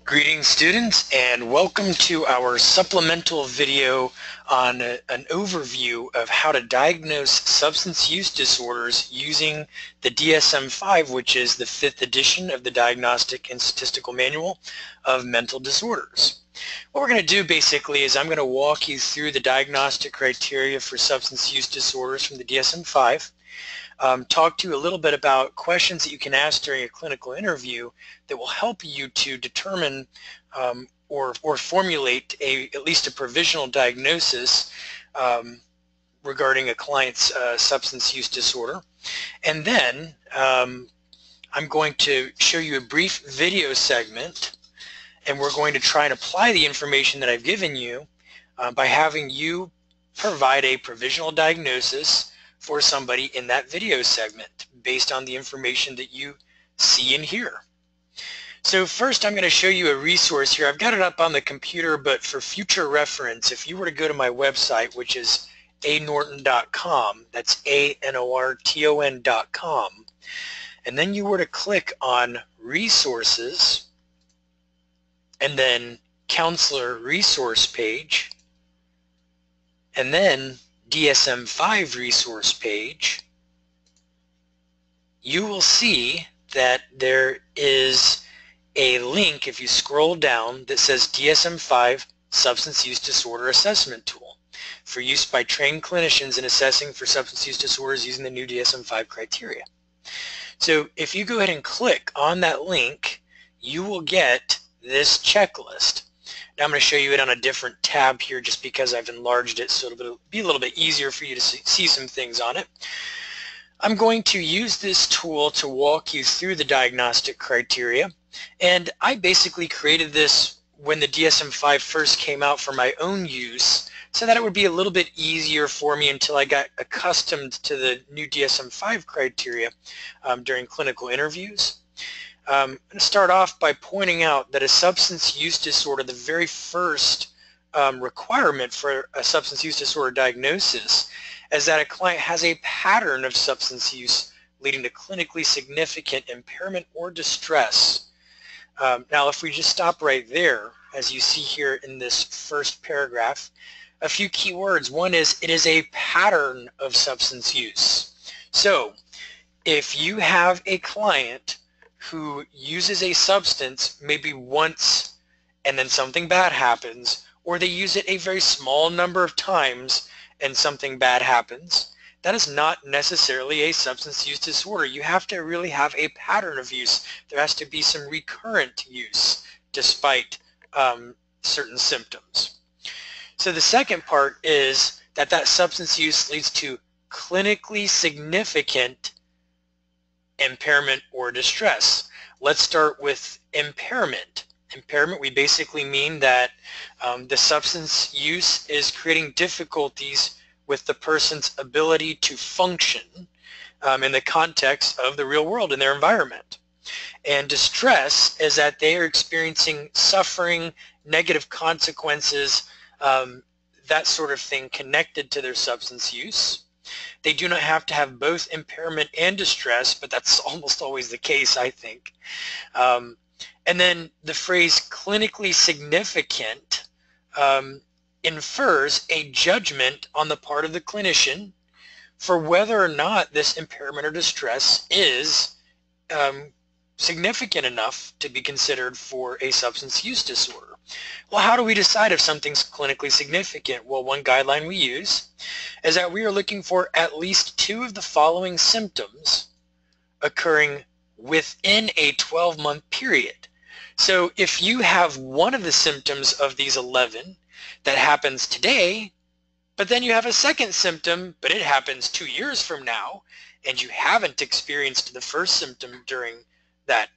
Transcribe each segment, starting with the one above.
Greetings students, and welcome to our supplemental video on an overview of how to diagnose substance use disorders using the DSM-5, which is the 5th edition of the Diagnostic and Statistical Manual of Mental Disorders. What we're going to do basically is I'm going to walk you through the diagnostic criteria for substance use disorders from the DSM-5. Talk to you a little bit about questions that you can ask during a clinical interview that will help you to determine or formulate at least a provisional diagnosis regarding a client's substance use disorder. And then I'm going to show you a brief video segment, and we're going to try and apply the information that I've given you by having you provide a provisional diagnosis for somebody in that video segment based on the information that you see and hear. So first I'm going to show you a resource here. I've got it up on the computer, but for future reference, if you were to go to my website, which is anorton.com, that's anorton.com, and then you were to click on resources and then counselor resource page, and then DSM-5 resource page, you will see that there is a link, if you scroll down, that says DSM-5 Substance Use Disorder Assessment Tool for use by trained clinicians in assessing for substance use disorders using the new DSM-5 criteria. So if you go ahead and click on that link, you will get this checklist. Now I'm going to show you it on a different tab here just because I've enlarged it so it'll be a little bit easier for you to see some things on it. I'm going to use this tool to walk you through the diagnostic criteria, and I basically created this when the DSM-5 first came out for my own use so that it would be a little bit easier for me until I got accustomed to the new DSM-5 criteria during clinical interviews. I'm going to start off by pointing out that a substance use disorder, the very first requirement for a substance use disorder diagnosis, is that a client has a pattern of substance use leading to clinically significant impairment or distress. Now, if we just stop right there, as you see here in this first paragraph, a few key words. One is it is a pattern of substance use. So, if you have a client who uses a substance maybe once and then something bad happens, or they use it a very small number of times and something bad happens, that is not necessarily a substance use disorder. You have to really have a pattern of use. There has to be some recurrent use despite certain symptoms. So the second part is that substance use leads to clinically significant impairment or distress. Let's start with impairment. Impairment, we basically mean that the substance use is creating difficulties with the person's ability to function in the context of the real world in their environment. And distress is that they are experiencing suffering, negative consequences, that sort of thing connected to their substance use. They do not have to have both impairment and distress, but that's almost always the case, I think. And then the phrase clinically significant infers a judgment on the part of the clinician for whether or not this impairment or distress is significant enough to be considered for a substance use disorder. Well, how do we decide if something's clinically significant? Well, one guideline we use is that we are looking for at least 2 of the following symptoms occurring within a 12-month period. So if you have one of the symptoms of these 11 that happens today, but then you have a second symptom, but it happens 2 years from now, and you haven't experienced the first symptom during that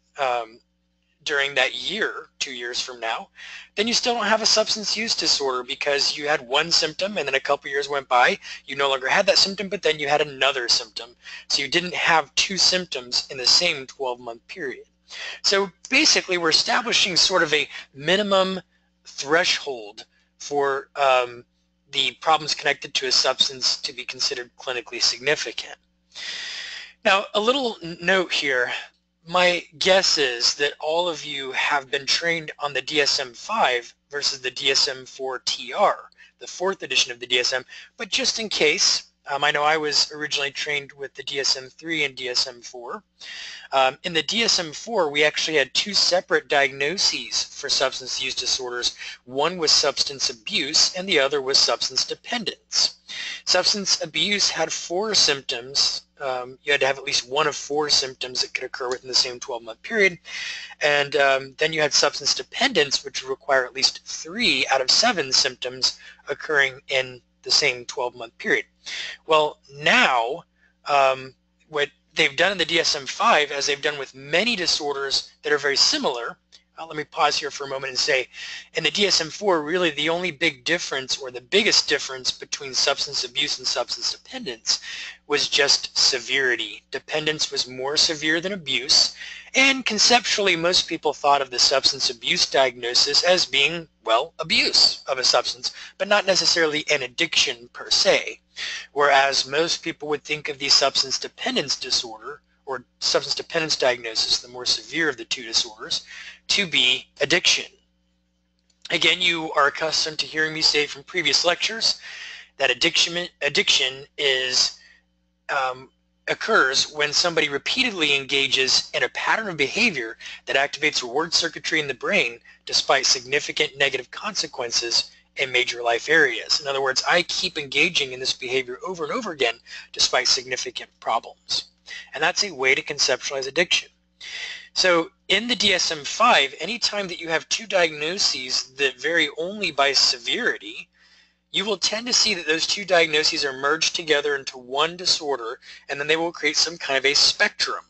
year, 2 years from now, then you still don't have a substance use disorder because you had one symptom and then a couple years went by, you no longer had that symptom, but then you had another symptom. So you didn't have 2 symptoms in the same 12-month period. So basically we're establishing sort of a minimum threshold for the problems connected to a substance to be considered clinically significant. Now, a little note here. my guess is that all of you have been trained on the DSM-5 versus the DSM-4-TR, the fourth edition of the DSM, but just in case, I know I was originally trained with the DSM-3 and DSM-4. In the DSM-4, we actually had two separate diagnoses for substance use disorders. One was substance abuse and the other was substance dependence. Substance abuse had 4 symptoms. You had to have at least one of 4 symptoms that could occur within the same 12-month period. And then you had substance dependence, which would require at least 3 out of 7 symptoms occurring in the same 12-month period. Well, now what they've done in the DSM-5, as they've done with many disorders that are very similar, let me pause here for a moment and say, in the DSM-4, really the only big difference, or the biggest difference between substance abuse and substance dependence, was just severity. Dependence was more severe than abuse, and conceptually most people thought of the substance abuse diagnosis as being, well, abuse of a substance, but not necessarily an addiction per se. Whereas most people would think of the substance dependence disorder, or substance dependence diagnosis, the more severe of the two disorders, to be addiction. Again, you are accustomed to hearing me say from previous lectures that addiction is occurs when somebody repeatedly engages in a pattern of behavior that activates reward circuitry in the brain despite significant negative consequences in major life areas. In other words, I keep engaging in this behavior over and over again despite significant problems. And that's a way to conceptualize addiction. So in the DSM-5, anytime that you have two diagnoses that vary only by severity, you will tend to see that those two diagnoses are merged together into one disorder, and then they will create some kind of a spectrum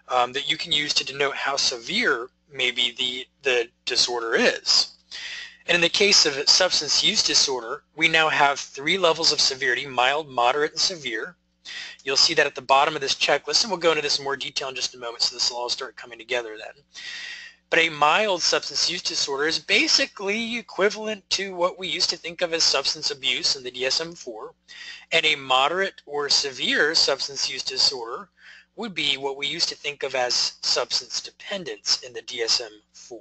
that you can use to denote how severe maybe the disorder is. And in the case of substance use disorder, we now have 3 levels of severity: mild, moderate, and severe. You'll see that at the bottom of this checklist, and we'll go into this in more detail in just a moment, so this will all start coming together then. But a mild substance use disorder is basically equivalent to what we used to think of as substance abuse in the DSM-4, and a moderate or severe substance use disorder would be what we used to think of as substance dependence in the DSM-4.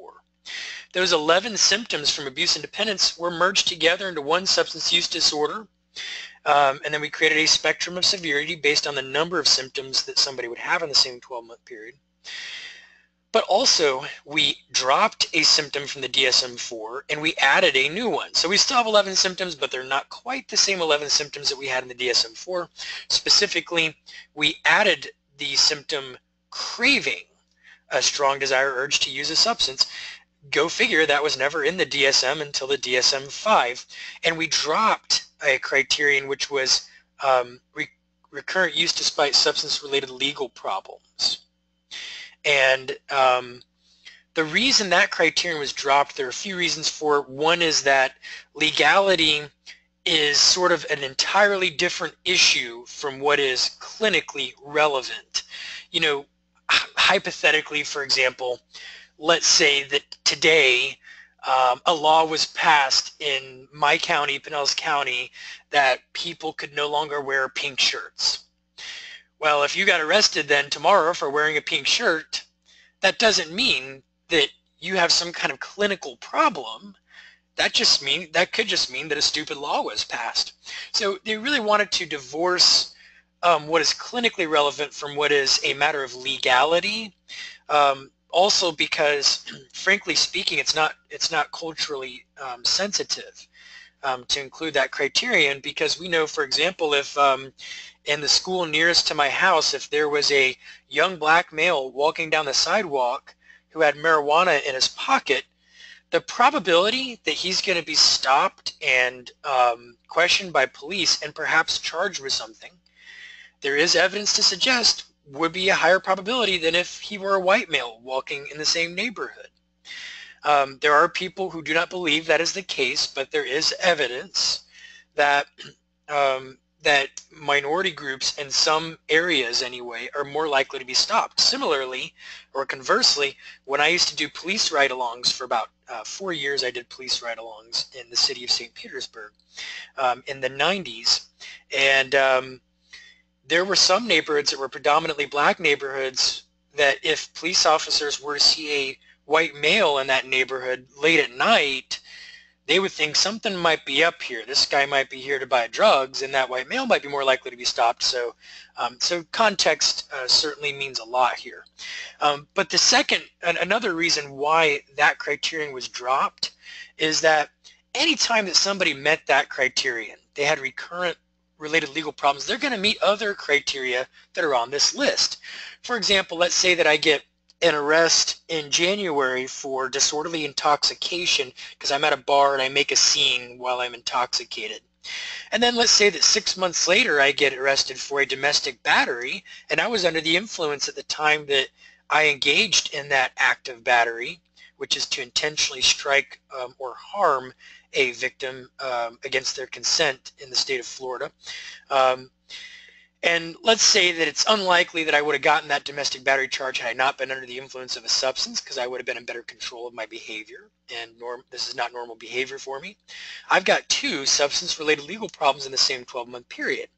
Those 11 symptoms from abuse and dependence were merged together into one substance use disorder, and then we created a spectrum of severity based on the number of symptoms that somebody would have in the same 12-month period. But also, we dropped a symptom from the DSM-4 and we added a new one. So we still have 11 symptoms, but they're not quite the same 11 symptoms that we had in the DSM-4. Specifically, we added the symptom craving, a strong desire or urge to use a substance. Go figure, that was never in the DSM until the DSM-5. And we dropped a criterion which was recurrent use despite substance-related legal problems. And the reason that criterion was dropped, there are a few reasons for it. One is that legality is sort of an entirely different issue from what is clinically relevant. You know, hypothetically, for example, let's say that today a law was passed in my county, Pinellas County, that people could no longer wear pink shirts. Well, if you got arrested then tomorrow for wearing a pink shirt, that doesn't mean that you have some kind of clinical problem. That could just mean that a stupid law was passed. So they really wanted to divorce what is clinically relevant from what is a matter of legality. Also because, frankly speaking, it's not culturally sensitive to include that criterion, because we know, for example, if in the school nearest to my house, if there was a young black male walking down the sidewalk who had marijuana in his pocket, the probability that he's going to be stopped and questioned by police and perhaps charged with something, there is evidence to suggest would be a higher probability than if he were a white male walking in the same neighborhood. There are people who do not believe that is the case, but there is evidence that that minority groups in some areas anyway are more likely to be stopped. Similarly, or conversely, when I used to do police ride-alongs for about 4 years, I did police ride-alongs in the city of St. Petersburg in the 90s, and there were some neighborhoods that were predominantly black neighborhoods that if police officers were to see a white male in that neighborhood late at night, they would think something might be up here. This guy might be here to buy drugs, and that white male might be more likely to be stopped. So, so context certainly means a lot here. But the second, another reason why that criterion was dropped is that anytime that somebody met that criterion, they had recurrent related legal problems, they're going to meet other criteria that are on this list. For example, let's say that I get an arrest in January for disorderly intoxication because I'm at a bar and I make a scene while I'm intoxicated. And then let's say that 6 months later I get arrested for a domestic battery, and I was under the influence at the time that I engaged in that act of battery, which is to intentionally strike or harm a victim against their consent in the state of Florida. And let's say that it's unlikely that I would have gotten that domestic battery charge had I not been under the influence of a substance, because I would have been in better control of my behavior, and this is not normal behavior for me. I've got 2 substance-related legal problems in the same 12-month period.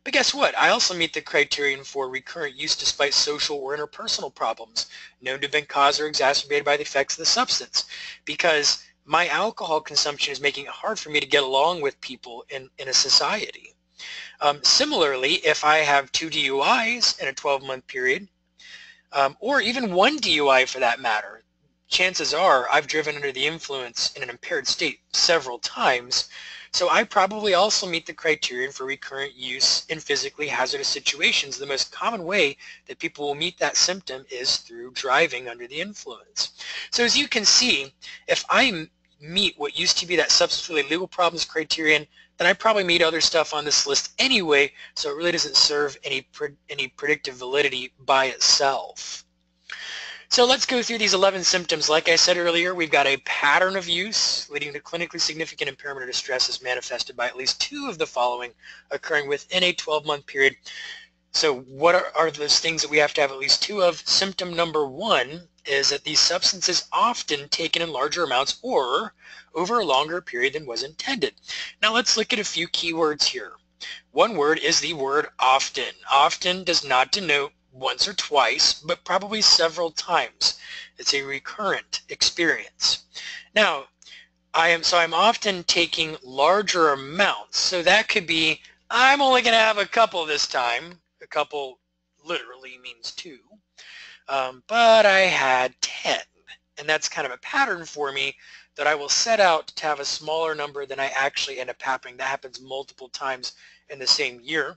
But guess what? I also meet the criterion for recurrent use despite social or interpersonal problems known to have been caused or exacerbated by the effects of the substance, because my alcohol consumption is making it hard for me to get along with people in a society. Similarly, if I have 2 DUIs in a 12-month period, or even 1 DUI for that matter, chances are I've driven under the influence in an impaired state several times, so I probably also meet the criterion for recurrent use in physically hazardous situations. The most common way that people will meet that symptom is through driving under the influence. So as you can see, if I meet what used to be that substance-related legal problems criterion, then I probably meet other stuff on this list anyway, so it really doesn't serve any predictive validity by itself. So let's go through these 11 symptoms. Like I said earlier, we've got a pattern of use leading to clinically significant impairment or distress is manifested by at least 2 of the following occurring within a 12-month period. So what are those things that we have to have at least 2 of? Symptom number 1 is that these substances often taken in larger amounts or over a longer period than was intended. Now let's look at a few keywords here. One word is the word often. Often does not denote once or twice, but probably several times. It's a recurrent experience. Now, I'm often taking larger amounts. So that could be, I'm only going to have a couple this time. A couple literally means 2. But I had 10. And that's kind of a pattern for me that I will set out to have a smaller number than I actually end up happening. That happens multiple times in the same year.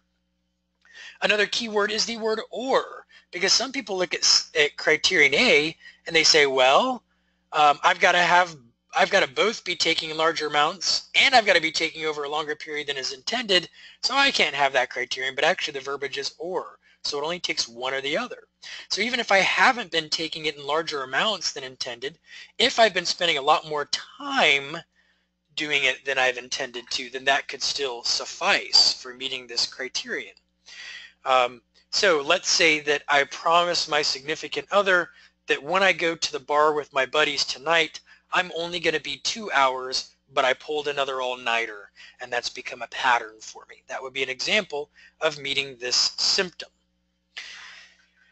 Another key word is the word or, because some people look at criterion A and they say, well, I've got to both be taking larger amounts and I've got to be taking over a longer period than is intended, so I can't have that criterion. But actually the verbiage is or, so it only takes one or the other. So even if I haven't been taking it in larger amounts than intended, if I've been spending a lot more time doing it than I've intended to, then that could still suffice for meeting this criterion. So let's say that I promise my significant other that when I go to the bar with my buddies tonight, I'm only going to be 2 hours, but I pulled another all-nighter, and that's become a pattern for me. That would be an example of meeting this symptom.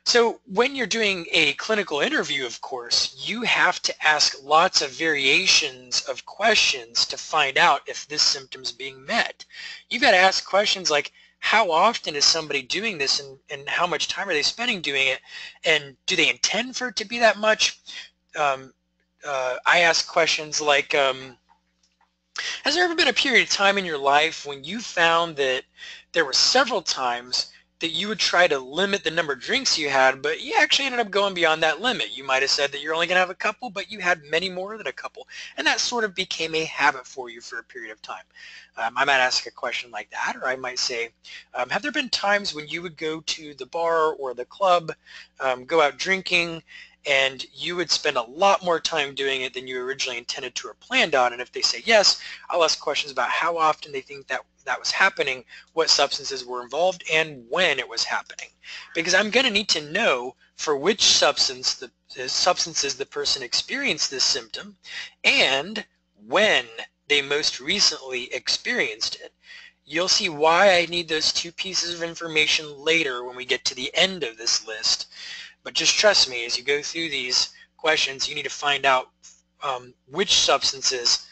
So when you're doing a clinical interview, of course, you have to ask lots of variations of questions to find out if this symptom is being met. You've got to ask questions like, how often is somebody doing this, and how much time are they spending doing it, and do they intend for it to be that much? I ask questions like, has there ever been a period of time in your life when you found that there were several times that you would try to limit the number of drinks you had, but you actually ended up going beyond that limit? You might have said that you're only going to have a couple, but you had many more than a couple, and that sort of became a habit for you for a period of time. I might ask a question like that, or I might say, have there been times when you would go to the bar or the club, go out drinking, and you would spend a lot more time doing it than you originally intended to or planned on? And if they say yes, I'll ask questions about how often they think that was happening, what substances were involved, and when it was happening. Because I'm going to need to know for which substances the person experienced this symptom and when they most recently experienced it. You'll see why I need those 2 pieces of information later when we get to the end of this list. But just trust me, as you go through these questions, you need to find out which substances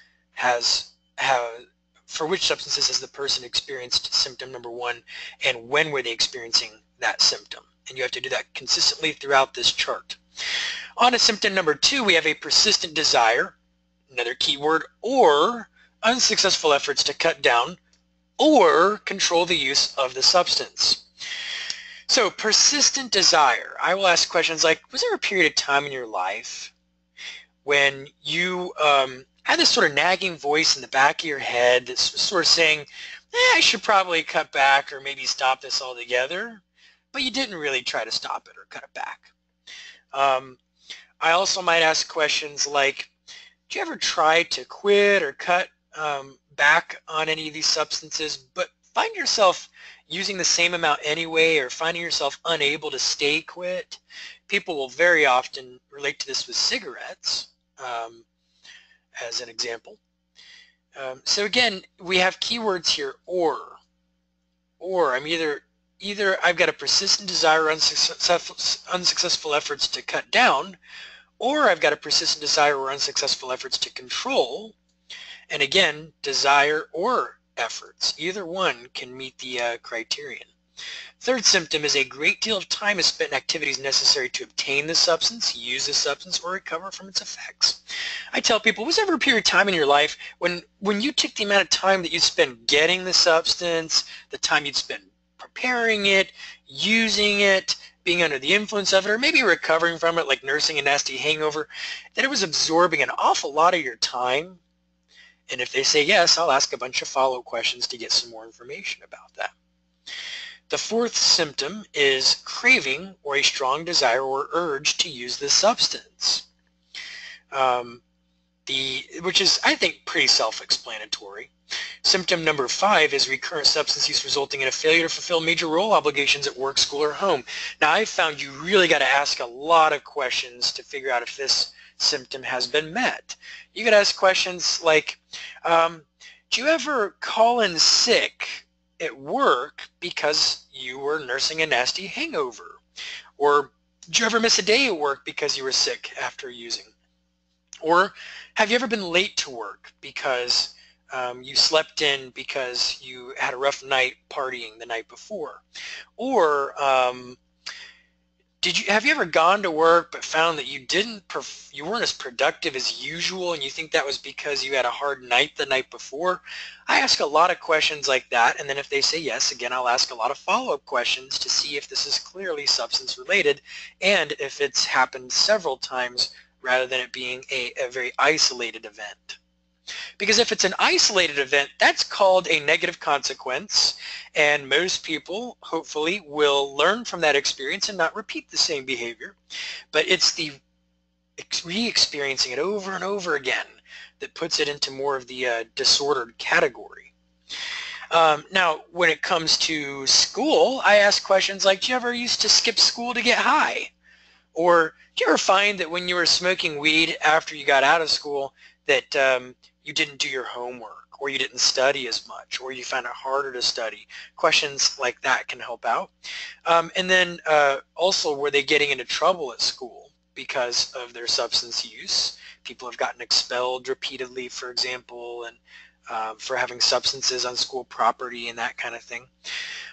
for which substances has the person experienced symptom number 1, and when were they experiencing that symptom. And you have to do that consistently throughout this chart. On to symptom number 2, we have a persistent desire, another keyword, or unsuccessful efforts to cut down or control the use of the substance. So persistent desire, I will ask questions like, was there a period of time in your life when you had this sort of nagging voice in the back of your head that's sort of saying, I should probably cut back or maybe stop this altogether, but you didn't really try to stop it or cut it back. I also might ask questions like, did you ever try to quit or cut back on any of these substances, but find yourself using the same amount anyway, or finding yourself unable to stay quit? People will very often relate to this with cigarettes, as an example. So again, we have keywords here, or I'm either I've got a persistent desire or unsuccessful efforts to cut down, or I've got a persistent desire or unsuccessful efforts to control. And again, desire or efforts, either one can meet the criterion. Third symptom is a great deal of time is spent in activities necessary to obtain the substance, use the substance, or recover from its effects. I tell people, was there ever a period of time in your life when you took the amount of time that you'd spend getting the substance, the time you'd spend preparing it, using it, being under the influence of it, or maybe recovering from it, like nursing a nasty hangover, that it was absorbing an awful lot of your time? And if they say yes, I'll ask a bunch of follow-up questions to get some more information about that. The fourth symptom is craving, or a strong desire or urge to use this substance, which is, I think, pretty self-explanatory. Symptom number 5 is recurrent substance use resulting in a failure to fulfill major role obligations at work, school, or home. Now, I've found you really got to ask a lot of questions to figure out if this symptom has been met. You could ask questions like, do you ever call in sick at work because you were nursing a nasty hangover? Or did you ever miss a day at work because you were sick after using? Or have you ever been late to work because you slept in because you had a rough night partying the night before? Or have you ever gone to work but found that you weren't as productive as usual, and you think that was because you had a hard night the night before? I ask a lot of questions like that, and then if they say yes, again, I'll ask a lot of follow-up questions to see if this is clearly substance related and if it's happened several times rather than it being a very isolated event. Because if it's an isolated event, that's called a negative consequence, and most people, hopefully, will learn from that experience and not repeat the same behavior. But it's the re-experiencing it over and over again that puts it into more of the disordered category. Now, when it comes to school, I ask questions like, do you ever used to skip school to get high? Or do you ever find that when you were smoking weed after you got out of school that you didn't do your homework, or you didn't study as much, or you found it harder to study? Questions like that can help out. And then also, were they getting into trouble at school because of their substance use? People have gotten expelled repeatedly, for example, and for having substances on school property and that kind of thing.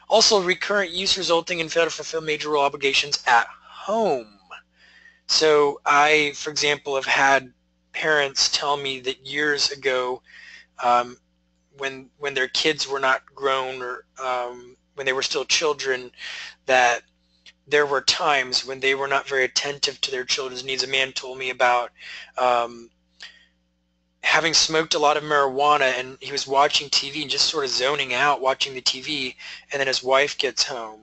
Also, recurrent use resulting in failure to fulfill major role obligations at home. So I, for example, have had parents tell me that years ago, when their kids were not grown, or when they were still children, that there were times when they were not very attentive to their children's needs. A man told me about having smoked a lot of marijuana, and he was watching TV and just sort of zoning out watching the TV, and then his wife gets home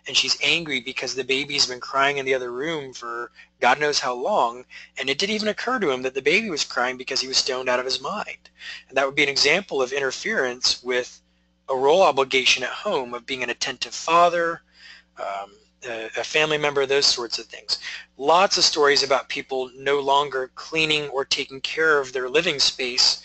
and she's angry because the baby's been crying in the other room for God knows how long, and it didn't even occur to him that the baby was crying because he was stoned out of his mind. And that would be an example of interference with a role obligation at home of being an attentive father, a family member, those sorts of things. Lots of stories about people no longer cleaning or taking care of their living space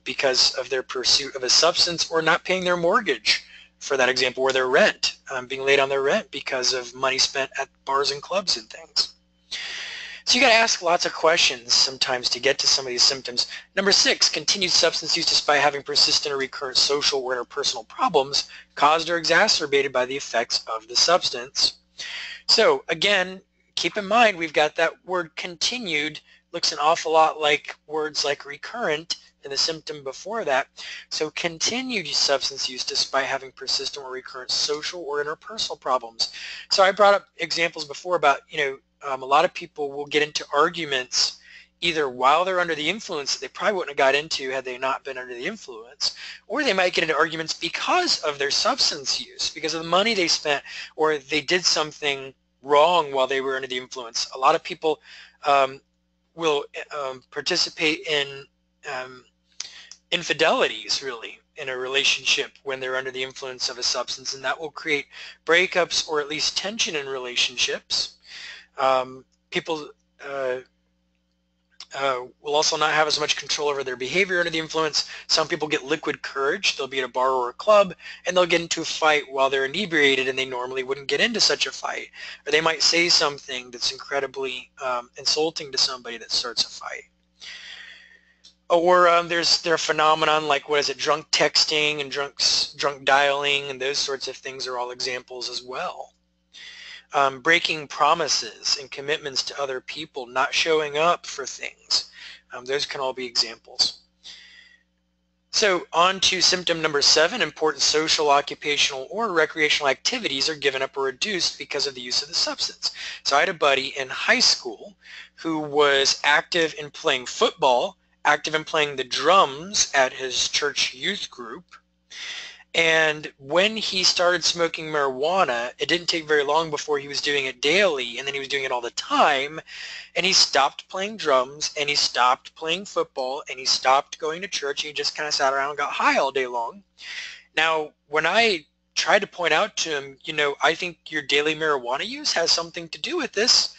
because of their pursuit of a substance, or not paying their mortgage for that example, or their rent, being late on their rent because of money spent at bars and clubs and things. So you got to ask lots of questions sometimes to get to some of these symptoms. Number 6, continued substance use despite having persistent or recurrent social or interpersonal problems caused or exacerbated by the effects of the substance. So again, keep in mind we've got that word continued, looks an awful lot like words like recurrent in the symptom before that. So continued substance use despite having persistent or recurrent social or interpersonal problems. So I brought up examples before about, a lot of people will get into arguments either while they're under the influence that they probably wouldn't have got into had they not been under the influence, or they might get into arguments because of their substance use, because of the money they spent, or they did something wrong while they were under the influence. A lot of people will participate in infidelities, really, in a relationship when they're under the influence of a substance, and that will create breakups or at least tension in relationships. People will also not have as much control over their behavior under the influence. Some people get liquid courage. They'll be at a bar or a club and they'll get into a fight while they're inebriated, and they normally wouldn't get into such a fight. Or they might say something that's incredibly insulting to somebody that starts a fight. Or there's a phenomenon like, drunk texting and drunk dialing, and those sorts of things are all examples as well. Breaking promises and commitments to other people, not showing up for things. Those can all be examples. So on to symptom number 7, important social, occupational, or recreational activities are given up or reduced because of the use of the substance. So I had a buddy in high school who was active in playing football, active in playing the drums at his church youth group. And when he started smoking marijuana, it didn't take very long before he was doing it daily, and then he was doing it all the time, and he stopped playing drums, and he stopped playing football, and he stopped going to church, and he just kind of sat around and got high all day long. Now, when I tried to point out to him, I think your daily marijuana use has something to do with this,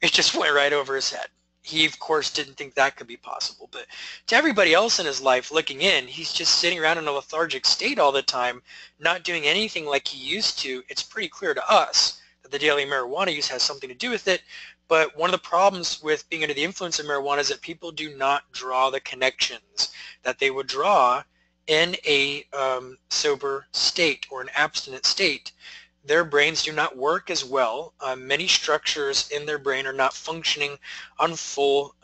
it just went right over his head. He, of course, didn't think that could be possible. But to everybody else in his life looking in, he's just sitting around in a lethargic state all the time, not doing anything like he used to. It's pretty clear to us that the daily marijuana use has something to do with it. But one of the problems with being under the influence of marijuana is that people do not draw the connections that they would draw in a sober state or an abstinent state. Their brains do not work as well. Many structures in their brain are not functioning on full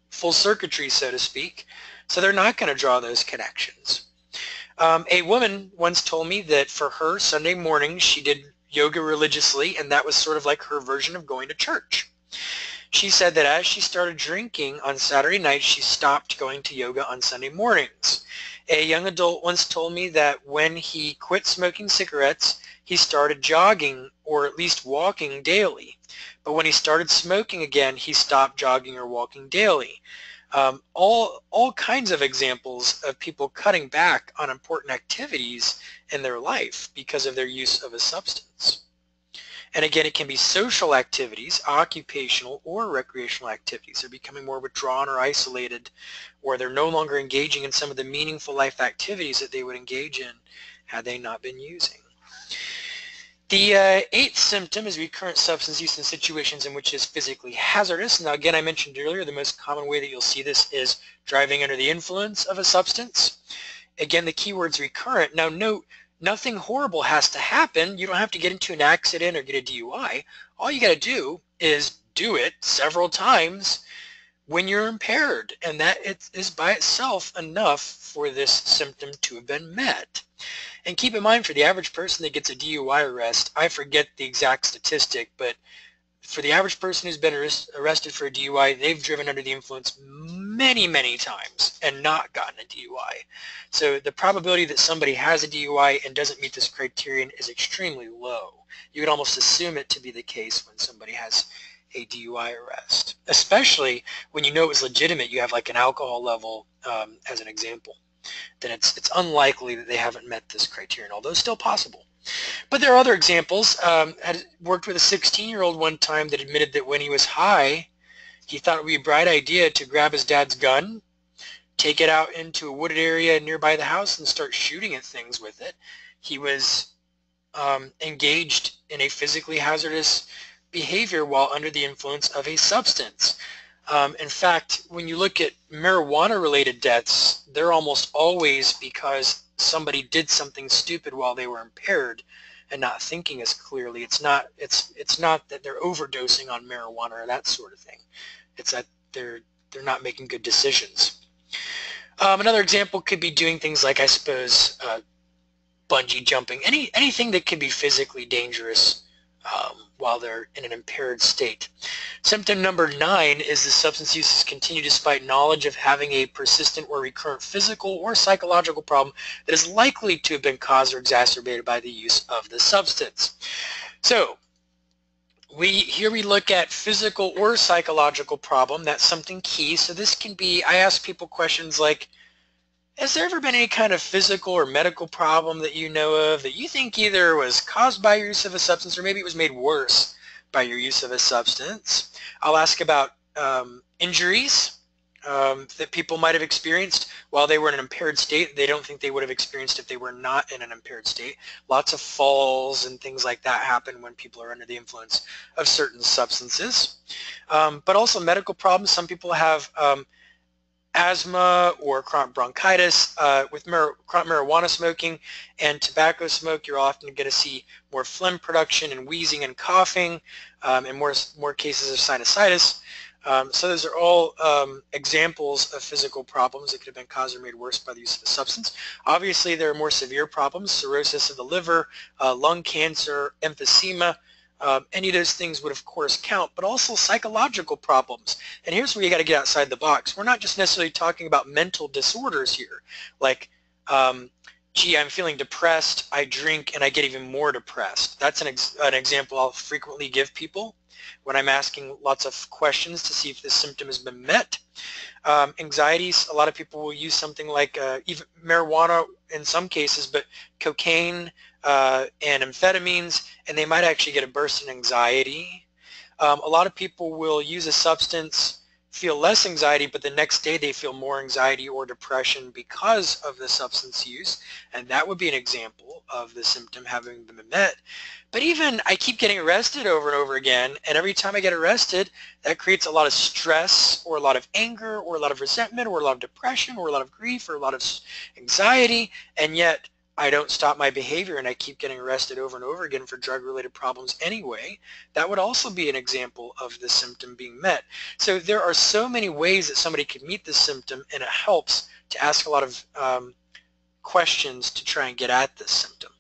circuitry, so to speak. So they're not going to draw those connections. A woman once told me that for her, Sunday morning, she did yoga religiously, and that was sort of like her version of going to church. She said that as she started drinking on Saturday night, she stopped going to yoga on Sunday mornings. A young adult once told me that when he quit smoking cigarettes, he started jogging or at least walking daily. But when he started smoking again, he stopped jogging or walking daily. All kinds of examples of people cutting back on important activities in their life because of their use of a substance. And again, it can be social activities, occupational or recreational activities. They're becoming more withdrawn or isolated, or they're no longer engaging in some of the meaningful life activities that they would engage in had they not been using. The 8th symptom is recurrent substance use in situations in which it's physically hazardous. Now again, I mentioned earlier, the most common way that you'll see this is driving under the influence of a substance. Again, the keyword's recurrent. Now note, nothing horrible has to happen. You don't have to get into an accident or get a DUI. All you got to do is do it several times when you're impaired, and that is by itself enough for this symptom to have been met. And keep in mind, for the average person that gets a DUI arrest, I forget the exact statistic, but for the average person who's been arrested for a DUI, they've driven under the influence many, many times and not gotten a DUI. So the probability that somebody has a DUI and doesn't meet this criterion is extremely low. You would almost assume it to be the case when somebody has a DUI arrest, especially when you know it was legitimate. You have like an alcohol level as an example. Then it's unlikely that they haven't met this criterion, although still possible. But there are other examples. Had worked with a 16-year-old one time that admitted that when he was high, he thought it would be a bright idea to grab his dad's gun, take it out into a wooded area nearby the house and start shooting at things with it. He was engaged in a physically hazardous behavior while under the influence of a substance. In fact, when you look at marijuana-related deaths, they're almost always because somebody did something stupid while they were impaired and not thinking as clearly. It's not that they're overdosing on marijuana or that sort of thing. It's that they're not making good decisions. Another example could be doing things like, I suppose, bungee jumping, anything that can be physically dangerous while they're in an impaired state. Symptom number 9 is the substance use has continued despite knowledge of having a persistent or recurrent physical or psychological problem that is likely to have been caused or exacerbated by the use of the substance. So here we look at physical or psychological problem. That's something key. So this can be, I ask people questions like, has there ever been any kind of physical or medical problem that you know of that you think either was caused by your use of a substance or maybe it was made worse by your use of a substance? I'll ask about injuries that people might have experienced while they were in an impaired state. They don't think they would have experienced if they were not in an impaired state. Lots of falls and things like that happen when people are under the influence of certain substances. But also medical problems. Some people have asthma or chronic bronchitis. With chronic marijuana smoking and tobacco smoke, you're often going to see more phlegm production and wheezing and coughing, and more cases of sinusitis. So those are all examples of physical problems that could have been caused or made worse by the use of a substance. Obviously, there are more severe problems: cirrhosis of the liver, lung cancer, emphysema. Any of those things would of course count, but also psychological problems. And here's where you got to get outside the box. We're not just necessarily talking about mental disorders here, like, gee, I'm feeling depressed, I drink, and I get even more depressed. That's an example I'll frequently give people when I'm asking lots of questions to see if this symptom has been met. Anxieties, a lot of people will use something like even marijuana in some cases, but cocaine and amphetamines, and they might actually get a burst in anxiety. A lot of people will use a substance, feel less anxiety, but the next day they feel more anxiety or depression because of the substance use, and that would be an example of the symptom having been met. But even I keep getting arrested over and over again, and every time I get arrested, that creates a lot of stress or a lot of anger or a lot of resentment or a lot of depression or a lot of grief or a lot of anxiety, and yet I don't stop my behavior and I keep getting arrested over and over again for drug-related problems anyway. That would also be an example of the symptom being met. So there are so many ways that somebody could meet this symptom, and it helps to ask a lot of questions to try and get at this symptom.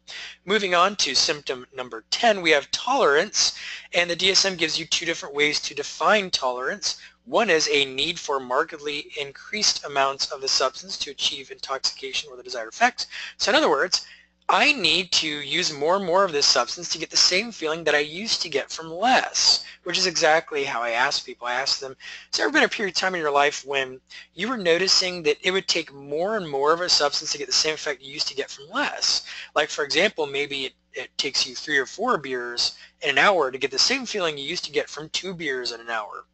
Moving on to symptom number 10, we have tolerance, and the DSM gives you 2 different ways to define tolerance. One is a need for markedly increased amounts of the substance to achieve intoxication or the desired effects. So in other words, I need to use more and more of this substance to get the same feeling that I used to get from less, which is exactly how I ask people. I ask them, has there ever been a period of time in your life when you were noticing that it would take more and more of a substance to get the same effect you used to get from less? Like, for example, maybe it takes you 3 or 4 beers in an hour to get the same feeling you used to get from 2 beers in an hour.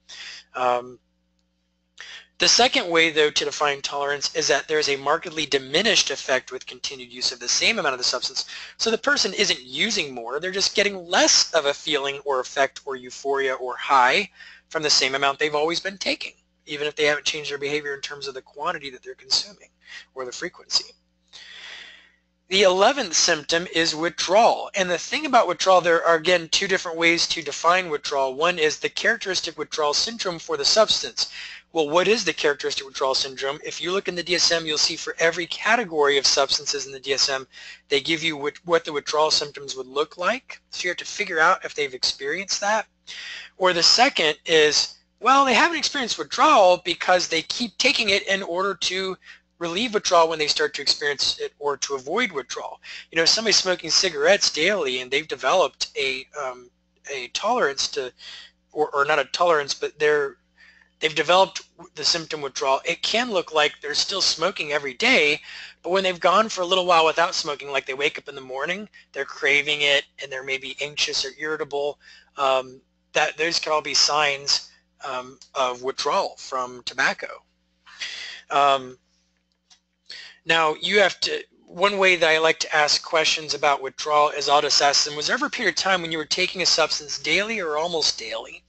The second way, though, to define tolerance is that there is a markedly diminished effect with continued use of the same amount of the substance. So the person isn't using more, they're just getting less of a feeling or effect or euphoria or high from the same amount they've always been taking, even if they haven't changed their behavior in terms of the quantity that they're consuming or the frequency. The 11th symptom is withdrawal. And the thing about withdrawal, there are again 2 different ways to define withdrawal. One is the characteristic withdrawal syndrome for the substance. Well, what is the characteristic withdrawal syndrome? If you look in the DSM, you'll see for every category of substances in the DSM, they give you what the withdrawal symptoms would look like. So you have to figure out if they've experienced that. Or the second is, well, they haven't experienced withdrawal because they keep taking it in order to relieve withdrawal when they start to experience it or to avoid withdrawal. You know, somebody's smoking cigarettes daily and they've developed a tolerance to, or not a tolerance, but they've developed the symptom withdrawal. It can look like they're still smoking every day, but when they've gone for a little while without smoking, like they wake up in the morning, they're craving it and they're maybe anxious or irritable, that those can all be signs of withdrawal from tobacco. Now you have to, one way that I like to ask questions about withdrawal is I'll just ask them, was there ever a period of time when you were taking a substance daily or almost daily?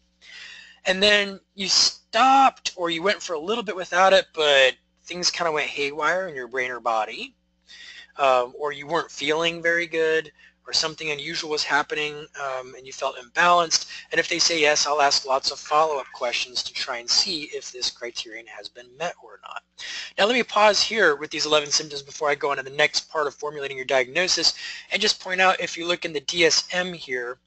And then you stopped or you went for a little bit without it, but things kind of went haywire in your brain or body, or you weren't feeling very good, or something unusual was happening and you felt imbalanced. And if they say yes, I'll ask lots of follow-up questions to try and see if this criterion has been met or not. Now let me pause here with these 11 symptoms before I go on to the next part of formulating your diagnosis, and just point out, if you look in the DSM here,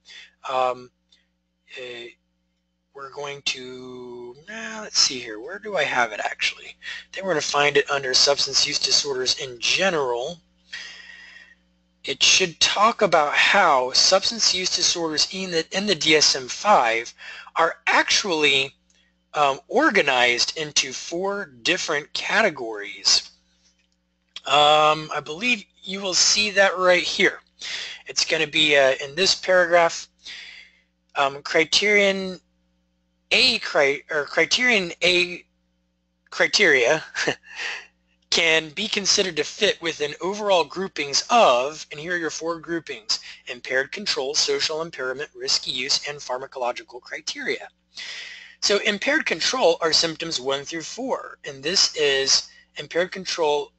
we're going to, let's see here, where do I have it actually? Then we're going to find it under substance use disorders in general. It should talk about how substance use disorders in the DSM-5 are actually organized into 4 different categories. I believe you will see that right here. It's going to be in this paragraph, criterion A criteria can be considered to fit within overall groupings of, and here are your 4 groupings: impaired control, social impairment, risky use, and pharmacological criteria. So impaired control are symptoms 1 through 4, and this is impaired control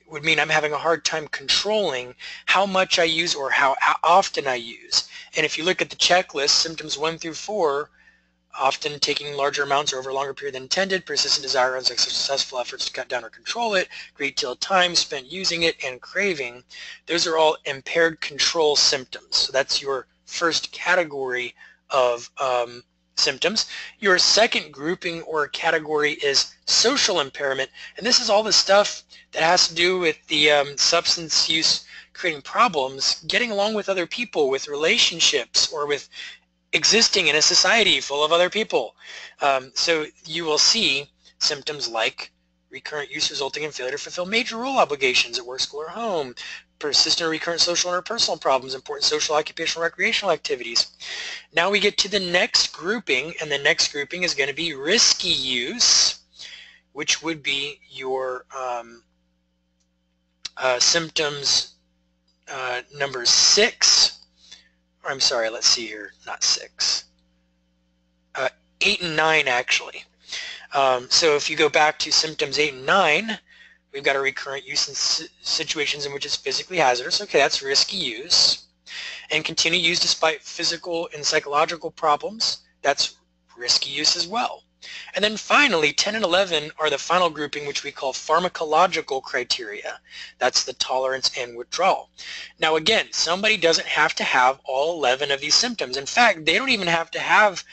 would mean I'm having a hard time controlling how much I use or how often I use. And if you look at the checklist, symptoms 1 through 4, often taking larger amounts over a longer period than intended, persistent desire, unsuccessful efforts to cut down or control it, great deal of time spent using it, and craving, those are all impaired control symptoms. So that's your first category of symptoms. Your second grouping or category is social impairment, and this is all the stuff that has to do with the substance use creating problems, getting along with other people, with relationships, or with existing in a society full of other people. So you will see symptoms like recurrent use resulting in failure to fulfill major role obligations at work, school, or home, persistent or recurrent social and interpersonal problems, important social, occupational, recreational activities. Now we get to the next grouping, and the next grouping is going to be risky use, which would be your symptoms number 6. I'm sorry, let's see here, not 6, 8 and 9 actually. So if you go back to symptoms 8 and 9, we've got a recurrent use in situations in which it's physically hazardous. Okay, that's risky use. And continued use despite physical and psychological problems, that's risky use as well. And then finally, 10 and 11 are the final grouping, which we call pharmacological criteria. That's the tolerance and withdrawal. Now again, somebody doesn't have to have all 11 of these symptoms. In fact, they don't even have to have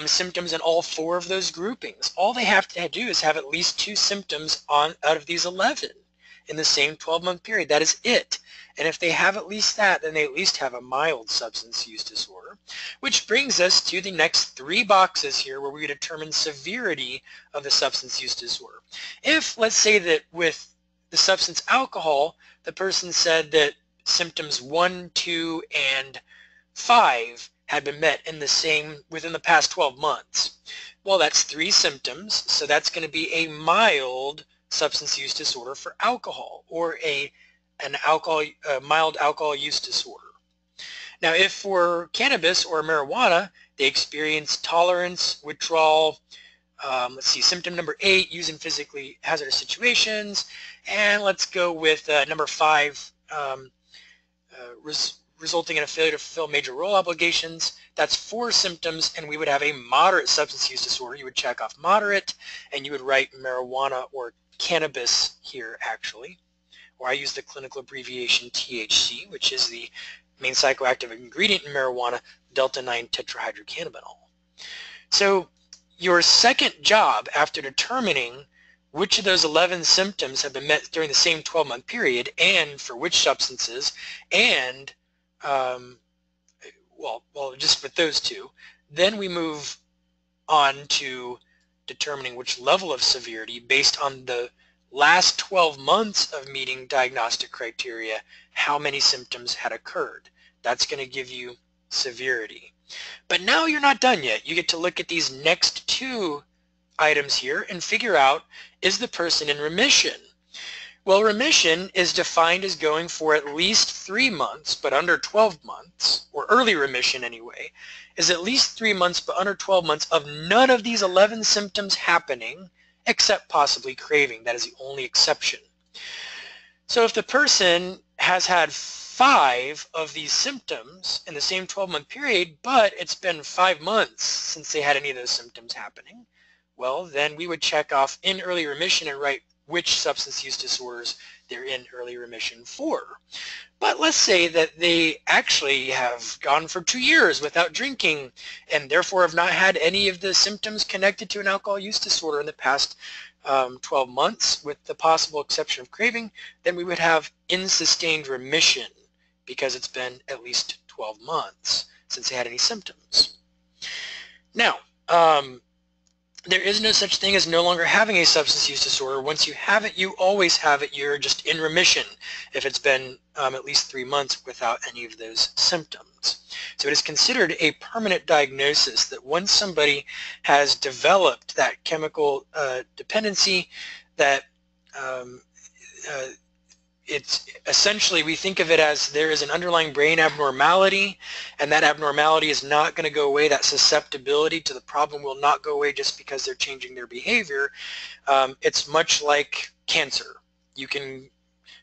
symptoms in all 4 of those groupings. All they have to do is have at least 2 symptoms out of these 11 in the same 12-month period. That is it. And if they have at least that, then they at least have a mild substance use disorder, which brings us to the next 3 boxes here where we determine severity of the substance use disorder. If, let's say that with the substance alcohol, the person said that symptoms 1, 2, and 5 had been met in within the past 12 months. Well, that's 3 symptoms, so that's going to be a mild substance use disorder for alcohol, or a mild alcohol use disorder. Now, if for cannabis or marijuana, they experience tolerance, withdrawal, let's see, symptom number 8, use in physically hazardous situations, and let's go with number 5, resulting in a failure to fulfill major role obligations. That's 4 symptoms, and we would have a moderate substance use disorder. You would check off moderate, and you would write marijuana or cannabis here actually, or I use the clinical abbreviation THC, which is the main psychoactive ingredient in marijuana, delta-9 tetrahydrocannabinol. So your second job after determining which of those 11 symptoms have been met during the same 12-month period and for which substances, and well, just with those 2, then we move on to determining which level of severity based on the last 12 months of meeting diagnostic criteria, how many symptoms had occurred. That's going to give you severity. But now you're not done yet. You get to look at these next 2 items here and figure out, is the person in remission? Well, remission is defined as going for at least 3 months, but under 12 months, or early remission anyway, is at least 3 months, but under 12 months of none of these 11 symptoms happening, except possibly craving. That is the only exception. So if the person has had 5 of these symptoms in the same 12-month period, but it's been 5 months since they had any of those symptoms happening, well, then we would check off in early remission and write which substance use disorders they're in early remission for. But let's say that they actually have gone for 2 years without drinking and therefore have not had any of the symptoms connected to an alcohol use disorder in the past 12 months, with the possible exception of craving. Then we would have in sustained remission because it's been at least 12 months since they had any symptoms. Now, there is no such thing as no longer having a substance use disorder. Once you have it, you always have it. You're just in remission if it's been at least 3 months without any of those symptoms. So it is considered a permanent diagnosis that once somebody has developed that chemical dependency, that it's essentially, we think of it as there is an underlying brain abnormality, and that abnormality is not going to go away. That susceptibility to the problem will not go away just because they're changing their behavior. It's much like cancer. You can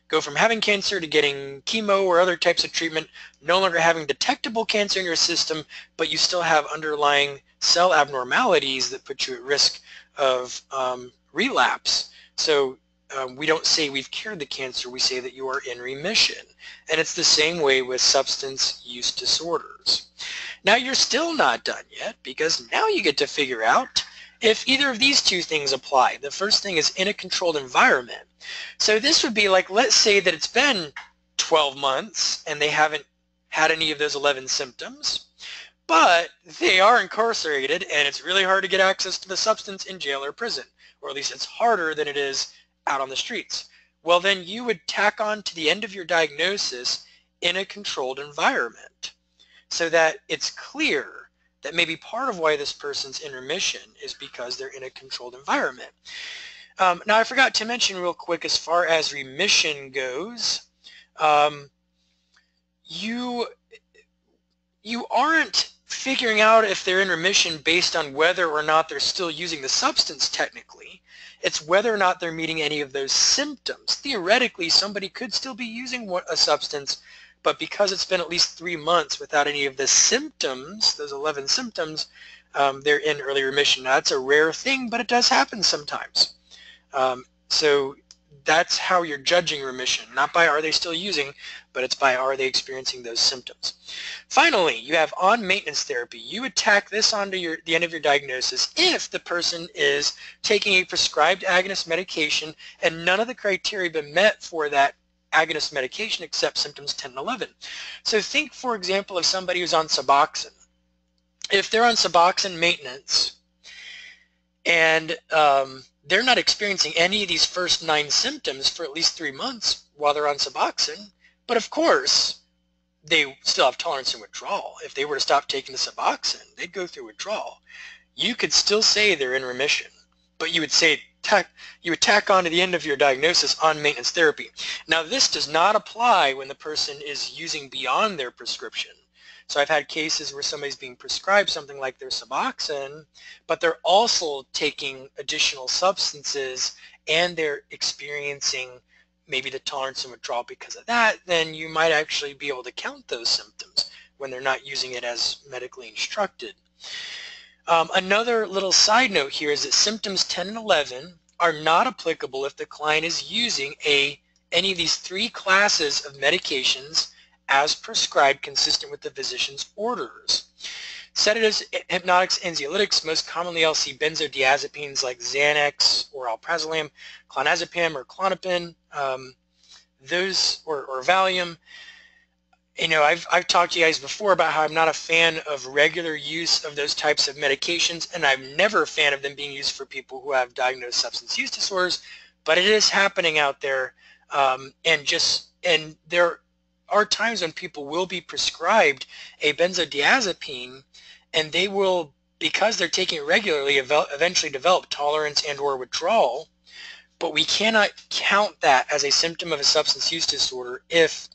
go from having cancer to getting chemo or other types of treatment, no longer having detectable cancer in your system, but you still have underlying cell abnormalities that put you at risk of relapse. So we don't say we've cured the cancer, we say that you are in remission. And it's the same way with substance use disorders. Now you're still not done yet, because now you get to figure out if either of these two things apply. The first thing is in a controlled environment. So this would be like, let's say that it's been 12 months and they haven't had any of those 11 symptoms, but they are incarcerated and it's really hard to get access to the substance in jail or prison, or at least it's harder than it is out on the streets. Well, then you would tack on to the end of your diagnosis in a controlled environment so that it's clear that maybe part of why this person's in remission is because they're in a controlled environment. Now, I forgot to mention real quick, as far as remission goes, you aren't figuring out if they're in remission based on whether or not they're still using the substance technically. It's whether or not they're meeting any of those symptoms. Theoretically, somebody could still be using a substance, but because it's been at least 3 months without any of the symptoms, those 11 symptoms, they're in early remission. Now, that's a rare thing, but it does happen sometimes. So that's how you're judging remission, not by are they still using, but it's by are they experiencing those symptoms. Finally, you have on maintenance therapy. You would tack this onto the end of your diagnosis if the person is taking a prescribed agonist medication and none of the criteria have been met for that agonist medication except symptoms 10 and 11. So think, for example, of somebody who's on Suboxone. If they're on Suboxone maintenance and they're not experiencing any of these first 9 symptoms for at least 3 months while they're on Suboxone, but of course they still have tolerance and withdrawal. If they were to stop taking the Suboxone, they'd go through withdrawal. You could still say they're in remission, but you would say you would tack on to the end of your diagnosis on maintenance therapy. Now, this does not apply when the person is using beyond their prescription. So I've had cases where somebody's being prescribed something like their Suboxone, but they're also taking additional substances and they're experiencing maybe the tolerance and withdrawal because of that. Then you might actually be able to count those symptoms when they're not using it as medically instructed. Another little side note here is that symptoms 10 and 11 are not applicable if the client is using any of these 3 classes of medications as prescribed consistent with the physician's orders. Sedatives, hypnotics, anxiolytics, most commonly you'll see benzodiazepines like Xanax or alprazolam, clonazepam or Klonopin, those or Valium. You know, I've talked to you guys before about how I'm not a fan of regular use of those types of medications, and I'm never a fan of them being used for people who have diagnosed substance use disorders, but it is happening out there, and there are times when people will be prescribed a benzodiazepine and they will, because they're taking it regularly, eventually develop tolerance and or withdrawal. but we cannot count that as a symptom of a substance use disorder if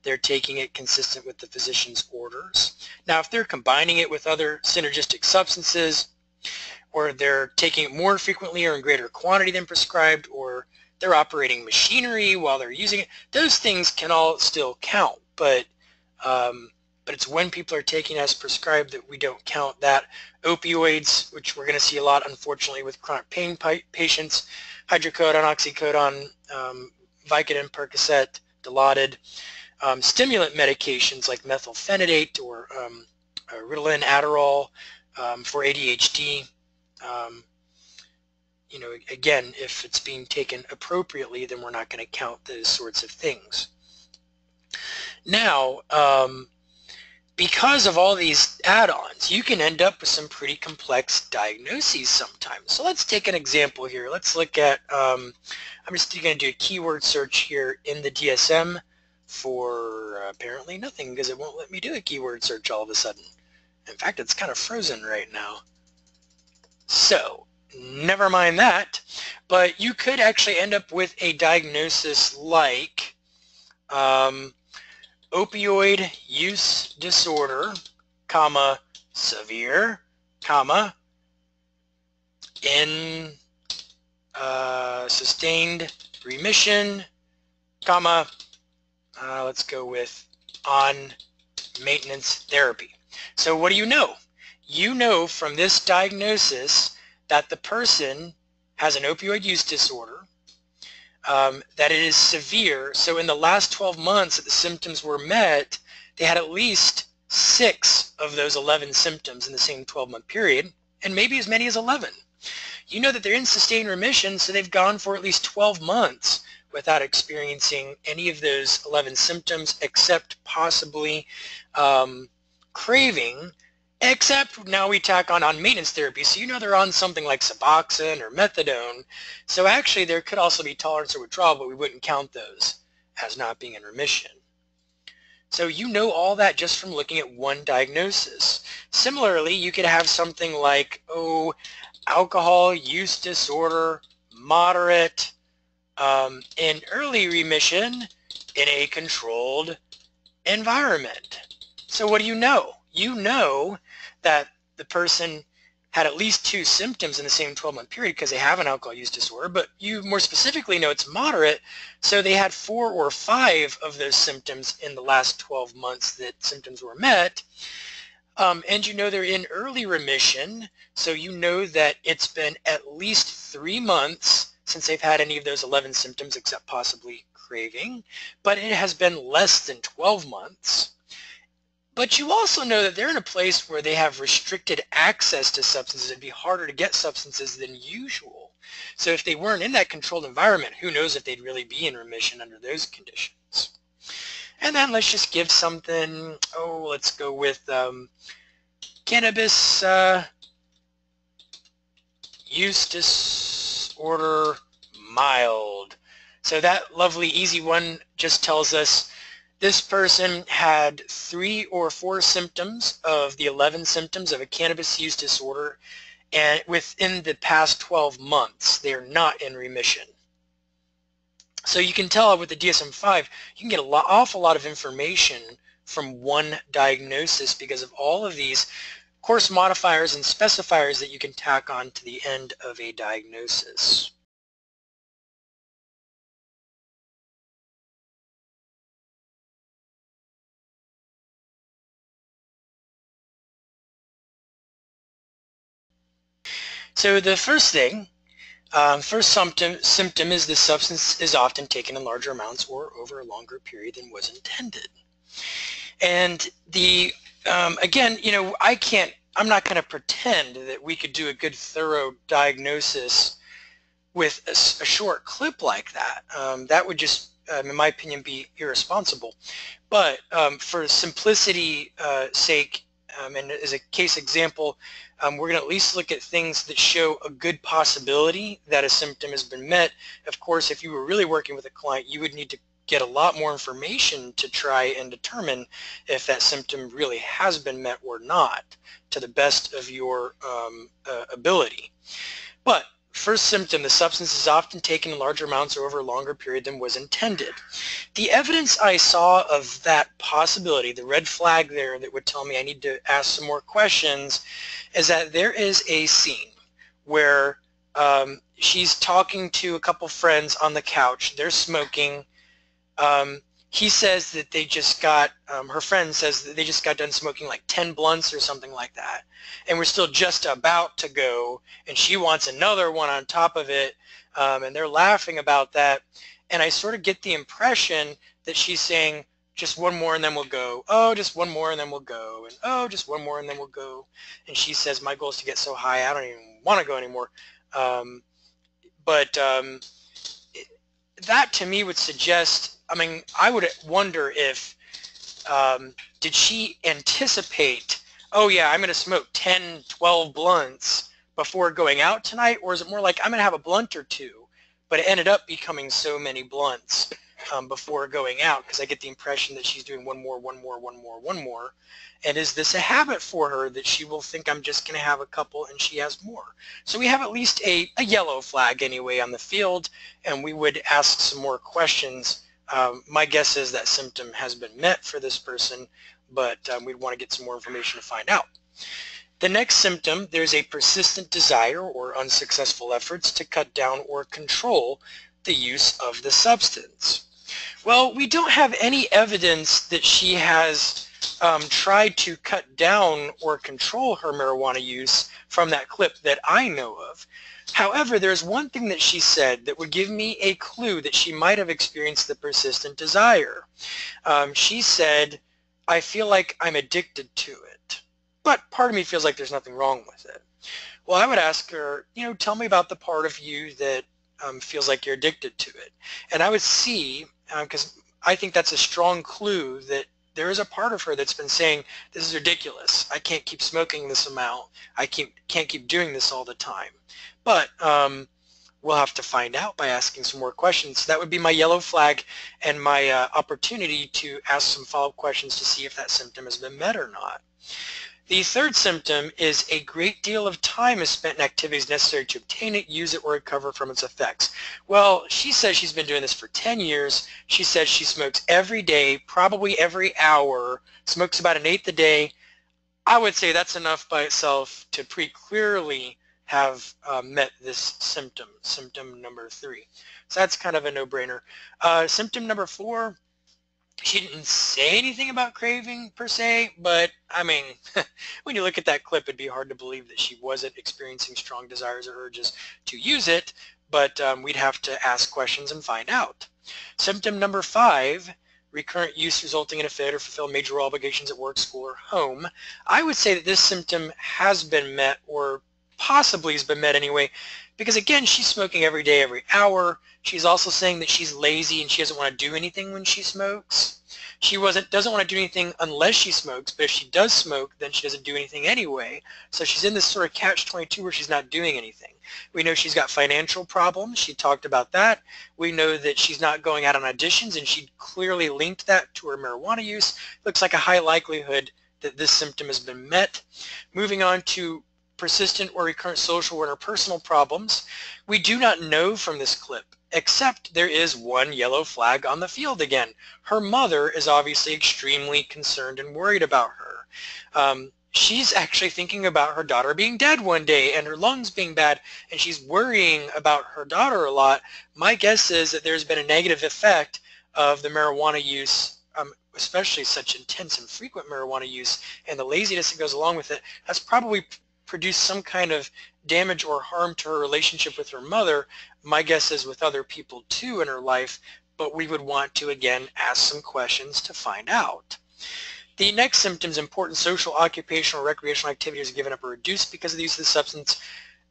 they're taking it consistent with the physician's orders. Now, if they're combining it with other synergistic substances, or they're taking it more frequently or in greater quantity than prescribed, or they're operating machinery while they're using it, those things can all still count. But it's when people are taking as prescribed that we don't count that. Opioids, which we're going to see a lot, unfortunately, with chronic pain patients, hydrocodone, oxycodone, Vicodin, Percocet, Dilaudid. Stimulant medications like methylphenidate or Ritalin, Adderall for ADHD. You know, again, if it's being taken appropriately, then we're not going to count those sorts of things. Now, because of all these add-ons, you can end up with some pretty complex diagnoses sometimes. So let's take an example here. Let's look at, I'm just going to do a keyword search here in the DSM for apparently nothing, because it won't let me do a keyword search all of a sudden. In fact, it's kind of frozen right now. So, never mind that, but you could actually end up with a diagnosis like opioid use disorder, comma, severe, comma, in sustained remission, comma, let's go with on maintenance therapy. So what do you know? You know from this diagnosis that the person has an opioid use disorder, that it is severe. So in the last 12 months that the symptoms were met, they had at least 6 of those 11 symptoms in the same 12-month period, and maybe as many as 11. You know that they're in sustained remission, so they've gone for at least 12 months without experiencing any of those 11 symptoms except possibly craving, except now we tack on maintenance therapy. So you know they're on something like Suboxone or Methadone. So actually there could also be tolerance or withdrawal, but we wouldn't count those as not being in remission. So you know all that just from looking at one diagnosis. Similarly, you could have something like, oh, alcohol use disorder, moderate, in early remission in a controlled environment. So what do you know? You know that the person had at least 2 symptoms in the same 12-month period because they have an alcohol use disorder, but you more specifically know it's moderate, so they had 4 or 5 of those symptoms in the last 12 months that symptoms were met. And you know they're in early remission, so you know that it's been at least 3 months since they've had any of those 11 symptoms except possibly craving, but it has been less than 12 months. But you also know that they're in a place where they have restricted access to substances. It'd be harder to get substances than usual. So if they weren't in that controlled environment, who knows if they'd really be in remission under those conditions. And then let's just give something, oh, let's go with cannabis use disorder mild. So that lovely easy one just tells us this person had 3 or 4 symptoms of the 11 symptoms of a cannabis use disorder, and within the past 12 months they're not in remission. So you can tell with the DSM-5 you can get an awful lot of information from one diagnosis because of all of these course modifiers and specifiers that you can tack on to the end of a diagnosis. So the first thing, first symptom is the substance is often taken in larger amounts or over a longer period than was intended. And the again, you know, I'm not going to pretend that we could do a good thorough diagnosis with a short clip like that. That would just, in my opinion, be irresponsible. But for simplicity sake, and as a case example, we're going to at least look at things that show a good possibility that a symptom has been met. Of course, if you were really working with a client, you would need to get a lot more information to try and determine if that symptom really has been met or not to the best of your ability. But First symptom, the substance is often taken in larger amounts or over a longer period than was intended. The evidence I saw of that possibility, the red flag there that would tell me I need to ask some more questions, is that there is a scene where she's talking to a couple friends on the couch. They're smoking. He says that they just got, her friend says that they just got done smoking like 10 blunts or something like that. And we're still just about to go, and she wants another one on top of it, and they're laughing about that. And I sort of get the impression that she's saying, just one more and then we'll go. Oh, just one more and then we'll go. And oh, just one more and then we'll go. And she says, my goal is to get so high, I don't even want to go anymore. That to me would suggest, I mean, I would wonder if, did she anticipate, oh yeah, I'm going to smoke 10, 12 blunts before going out tonight? Or is it more like, I'm going to have a blunt or two, but it ended up becoming so many blunts before going out? Because I get the impression that she's doing one more, one more, one more, one more. And is this a habit for her that she will think I'm just going to have a couple and she has more? So we have at least a yellow flag anyway on the field, and we would ask some more questions. My guess is that symptom has been met for this person, but we'd want to get some more information to find out. The next symptom, there's a persistent desire or unsuccessful efforts to cut down or control the use of the substance. Well, we don't have any evidence that she has tried to cut down or control her marijuana use from that clip that I know of. However, there's one thing that she said that would give me a clue that she might have experienced the persistent desire. She said, I feel like I'm addicted to it, but part of me feels like there's nothing wrong with it. Well, I would ask her, you know, tell me about the part of you that feels like you're addicted to it. And I would see, because I think that's a strong clue that there is a part of her that's been saying, this is ridiculous. I can't keep smoking this amount. I can't keep doing this all the time. But we'll have to find out by asking some more questions. So that would be my yellow flag and my opportunity to ask some follow-up questions to see if that symptom has been met or not. The third symptom is a great deal of time is spent in activities necessary to obtain it, use it, or recover from its effects. Well, she says she's been doing this for 10 years. She says she smokes every day, probably every hour, smokes about an eighth a day. I would say that's enough by itself to pretty clearly have met this symptom, symptom number 3. So that's kind of a no-brainer. Symptom number 4, she didn't say anything about craving per se, but I mean, when you look at that clip, it'd be hard to believe that she wasn't experiencing strong desires or urges to use it, but we'd have to ask questions and find out. Symptom number 5, recurrent use resulting in a failure to fulfill major obligations at work, school, or home. I would say that this symptom has been met, or possibly has been met anyway, because again, she's smoking every day, every hour. She's also saying that she's lazy and she doesn't want to do anything when she smokes. She doesn't want to do anything unless she smokes, but if she does smoke, then she doesn't do anything anyway. So she's in this sort of catch-22 where she's not doing anything. We know she's got financial problems. She talked about that. We know that she's not going out on auditions, and she clearly linked that to her marijuana use. Looks like a high likelihood that this symptom has been met. Moving on to persistent or recurrent social or interpersonal problems. We do not know from this clip, except there is one yellow flag on the field again. Her mother is obviously extremely concerned and worried about her. She's actually thinking about her daughter being dead one day and her lungs being bad, and she's worrying about her daughter a lot. My guess is that there's been a negative effect of the marijuana use, especially such intense and frequent marijuana use, and the laziness that goes along with it. That's probably produced some kind of damage or harm to her relationship with her mother. My guess is with other people too in her life, but we would want to again ask some questions to find out. The next symptoms, important social, occupational, recreational activities are given up or reduced because of the use of the substance.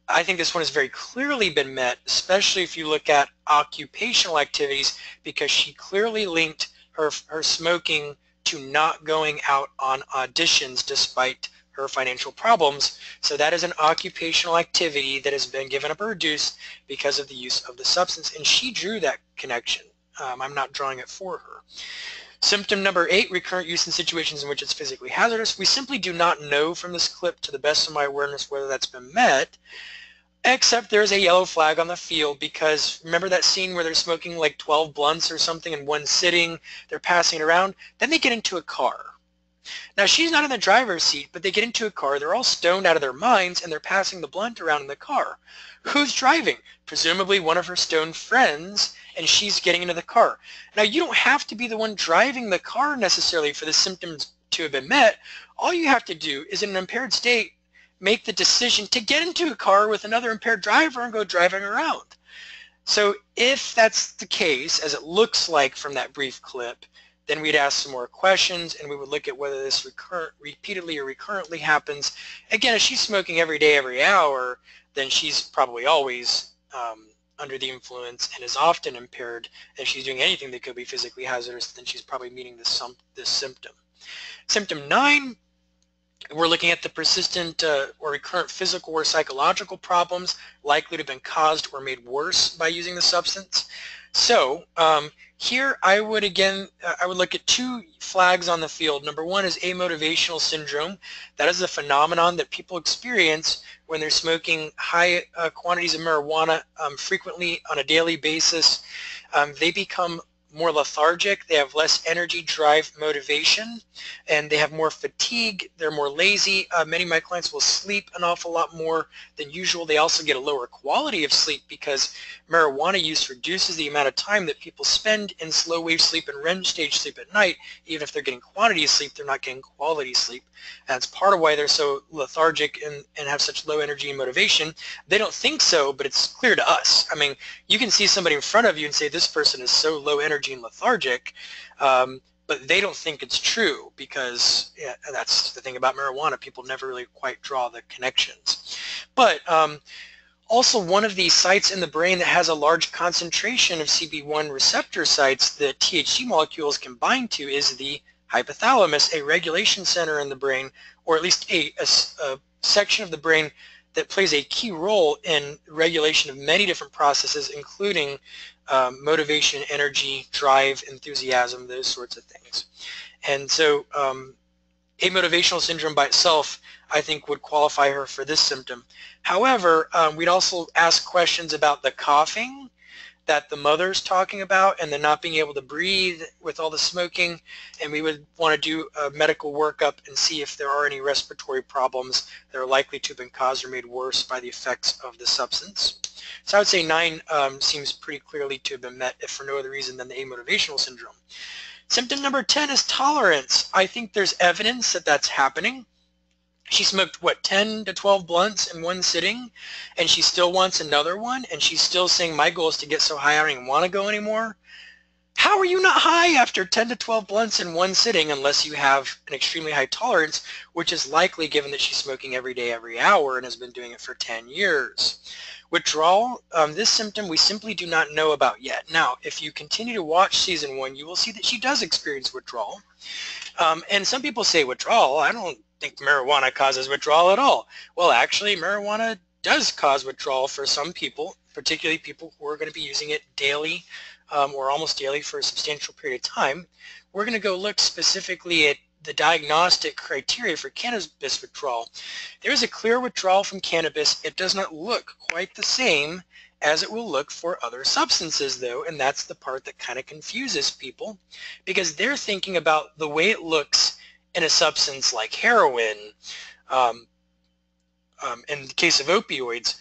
I think this one has very clearly been met, especially if you look at occupational activities, because she clearly linked her smoking to not going out on auditions despite her financial problems. So that is an occupational activity that has been given up or reduced because of the use of the substance, and she drew that connection. I'm not drawing it for her. Symptom number 8, recurrent use in situations in which it's physically hazardous. We simply do not know from this clip, to the best of my awareness, whether that's been met. Except there's a yellow flag on the field because remember that scene where they're smoking like 12 blunts or something in one sitting, they're passing it around, then they get into a car. Now she's not in the driver's seat, but they get into a car, they're all stoned out of their minds, and they're passing the blunt around in the car. Who's driving? Presumably one of her stoned friends, and she's getting into the car. Now you don't have to be the one driving the car necessarily for the symptoms to have been met. All you have to do is in an impaired state make the decision to get into a car with another impaired driver and go driving around. So if that's the case, as it looks like from that brief clip, then we'd ask some more questions and we would look at whether this repeatedly or recurrently happens. Again, if she's smoking every day, every hour, then she's probably always under the influence and is often impaired. If she's doing anything that could be physically hazardous, then she's probably meeting this symptom. Symptom 9, we're looking at the persistent or recurrent physical or psychological problems likely to have been caused or made worse by using the substance. So here I would look at 2 flags on the field. Number 1 is amotivational syndrome. That is a phenomenon that people experience when they're smoking high quantities of marijuana frequently on a daily basis. They become more lethargic, they have less energy, drive, motivation, and they have more fatigue, they're more lazy. Many of my clients will sleep an awful lot more than usual. They also get a lower quality of sleep because marijuana use reduces the amount of time that people spend in slow wave sleep and REM stage sleep at night. Even if they're getting quantity of sleep, they're not getting quality sleep. That's part of why they're so lethargic and have such low energy and motivation. They don't think so, but it's clear to us. I mean, you can see somebody in front of you and say this person is so low energy and lethargic, but they don't think it's true because that's the thing about marijuana. People never really quite draw the connections. But also one of the sites in the brain that has a large concentration of CB1 receptor sites that THC molecules can bind to is the hypothalamus, a regulation center in the brain, or at least a section of the brain that plays a key role in regulation of many different processes, including motivation, energy, drive, enthusiasm, those sorts of things. And so amotivational syndrome by itself, I think, would qualify her for this symptom. However, we'd also ask questions about the coughing that the mother's talking about and the not being able to breathe with all the smoking, and we would want to do a medical workup and see if there are any respiratory problems that are likely to have been caused or made worse by the effects of the substance. So I would say 9 seems pretty clearly to have been met, if for no other reason than the amotivational syndrome. Symptom number 10 is tolerance. I think there's evidence that that's happening. She smoked, what, 10 to 12 blunts in one sitting, and she still wants another one, and she's still saying, my goal is to get so high I don't even want to go anymore. How are you not high after 10 to 12 blunts in one sitting unless you have an extremely high tolerance, which is likely given that she's smoking every day, every hour, and has been doing it for 10 years. Withdrawal, this symptom we simply do not know about yet. Now, if you continue to watch season 1, you will see that she does experience withdrawal. And some people say withdrawal, I don't think marijuana causes withdrawal at all. Well, actually, marijuana does cause withdrawal for some people, particularly people who are going to be using it daily or almost daily for a substantial period of time. We're going to go look specifically at the diagnostic criteria for cannabis withdrawal. There is a clear withdrawal from cannabis. It does not look quite the same as it will look for other substances, though, and that's the part that kind of confuses people because they're thinking about the way it looks in a substance like heroin, in the case of opioids,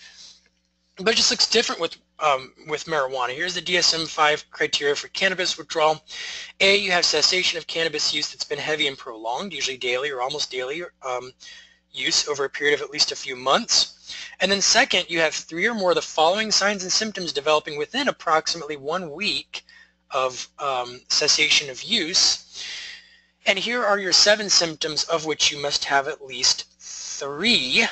but it just looks different with marijuana. Here's the DSM-5 criteria for cannabis withdrawal. A, you have cessation of cannabis use that's been heavy and prolonged, usually daily or almost daily use over a period of at least a few months. And then second, you have 3 or more of the following signs and symptoms developing within approximately 1 week of cessation of use. And here are your 7 symptoms, of which you must have at least 3.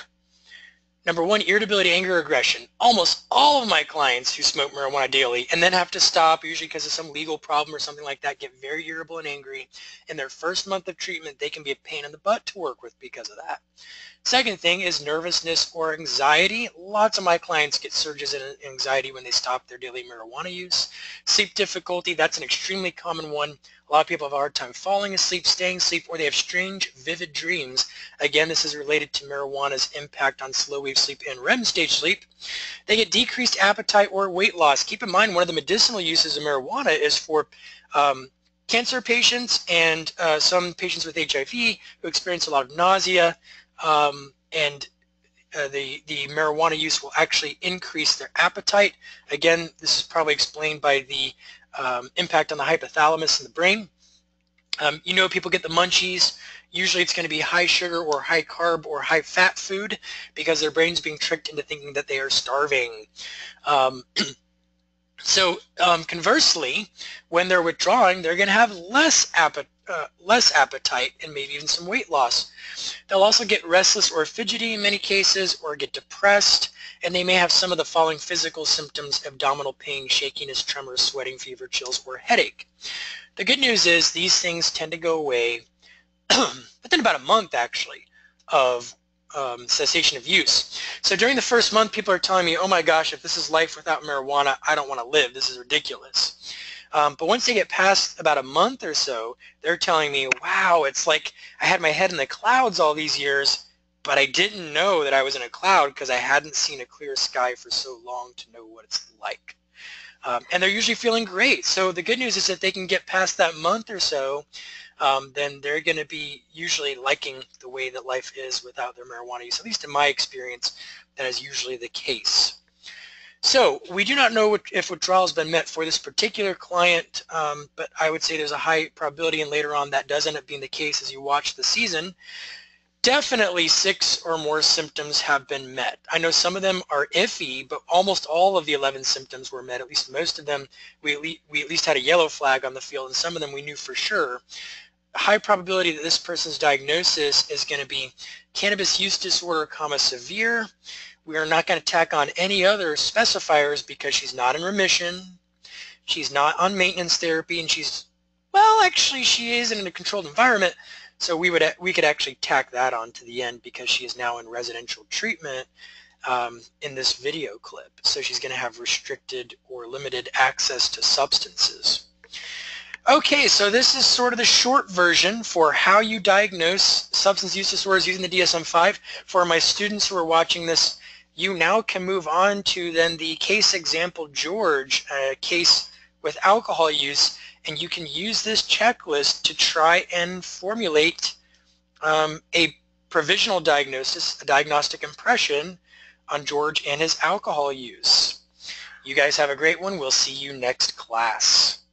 Number 1, irritability, anger, aggression. Almost all of my clients who smoke marijuana daily and then have to stop, usually because of some legal problem or something like that, get very irritable and angry. In their first month of treatment, they can be a pain in the butt to work with because of that. Second thing is nervousness or anxiety. Lots of my clients get surges in anxiety when they stop their daily marijuana use. Sleep difficulty, that's an extremely common one. A lot of people have a hard time falling asleep, staying asleep, or they have strange, vivid dreams. Again, this is related to marijuana's impact on slow wave sleep and REM stage sleep. They get decreased appetite or weight loss. Keep in mind, one of the medicinal uses of marijuana is for cancer patients and some patients with HIV who experience a lot of nausea, and the marijuana use will actually increase their appetite. Again, this is probably explained by the impact on the hypothalamus in the brain. You know, people get the munchies. Usually it's going to be high sugar or high carb or high fat food because their brain's being tricked into thinking that they are starving. So conversely, when they're withdrawing, they're going to have less appetite and maybe even some weight loss. They'll also get restless or fidgety in many cases, or get depressed, and they may have some of the following physical symptoms: abdominal pain, shakiness, tremors, sweating, fever, chills, or headache. The good news is these things tend to go away within about a month, actually, of cessation of use. So during the first month, people are telling me, oh my gosh, if this is life without marijuana, I don't want to live. This is ridiculous. But once they get past about a month or so, they're telling me, wow, it's like I had my head in the clouds all these years, but I didn't know that I was in a cloud because I hadn't seen a clear sky for so long to know what it's like. And they're usually feeling great. So the good news is that they can get past that month or so, then they're going to be usually liking the way that life is without their marijuana use. At least in my experience, that is usually the case. So we do not know if withdrawal has been met for this particular client, but I would say there's a high probability, and later on that does end up being the case as you watch the season. Definitely 6 or more symptoms have been met. I know some of them are iffy, but almost all of the 11 symptoms were met. At least most of them, we at least had a yellow flag on the field, and some of them we knew for sure. High probability that this person's diagnosis is going to be cannabis use disorder, severe. We are not going to tack on any other specifiers because she's not in remission, she's not on maintenance therapy, and she's, well, actually she is in a controlled environment, so we could actually tack that on to the end because she is now in residential treatment in this video clip. So she's going to have restricted or limited access to substances. Okay, so this is sort of the short version for how you diagnose substance use disorders using the DSM-5. For my students who are watching this, you now can move on to then the case example George, a case with alcohol use, and you can use this checklist to try and formulate a provisional diagnosis, a diagnostic impression on George and his alcohol use. You guys have a great one. We'll see you next class.